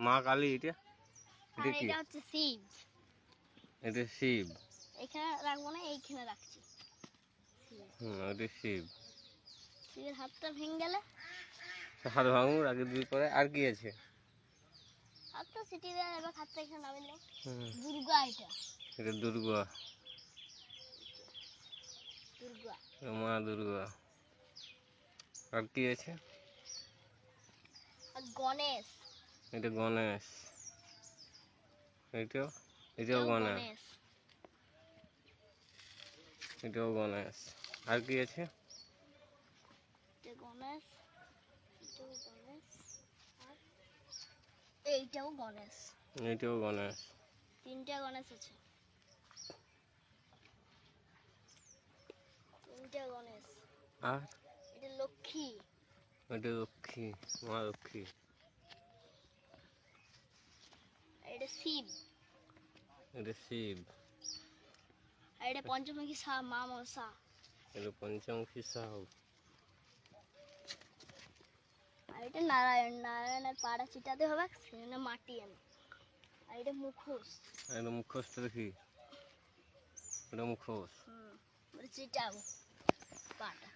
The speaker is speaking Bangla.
মা কালী এটা আর এটা কি? এটা হচ্ছে শিব। এটা শিব। এখানে রাখবো না, এইখানে রাখছি। এটা শিব। শিবের হাতটা ভেঙে গেলে হাত ভাঙুন আগে দুই পরে আর কি আছে? হাতটা সিটি দেওয়া যাবে, হাতটা এখানে নামিয়ে দাও। দুর্গা এটা। এটা দুর্গা। দুর্গা। মা দুর্গা। আর কি আছে? আর গণেশ। এটা গণেশ। এটাও গণেশ। এটাও গণেশ। আর কি আছে? এটা গণেশ, এটাও গণেশ, আর এইটাও গণেশ। এটাও গণেশ। তিনটা গণেশ আছে। তিনটা গণেশ। আর এটা লক্ষ্মী। এটা লক্ষ্মী, মা লক্ষ্মী। এটা শিব। এটা শিব। আর এটা পঞ্চমুখী মা মনসা। এটা পঞ্চমুখী সাহু। আর এটা নারায়ণ। নারায়ণের পাড়া চিটাতে হবে, সেখানে মাটি এনে। আর এটা মুখোশ। এটা মুখোশটা দেখি। এটা মুখোশ। চিটাবো পাটা।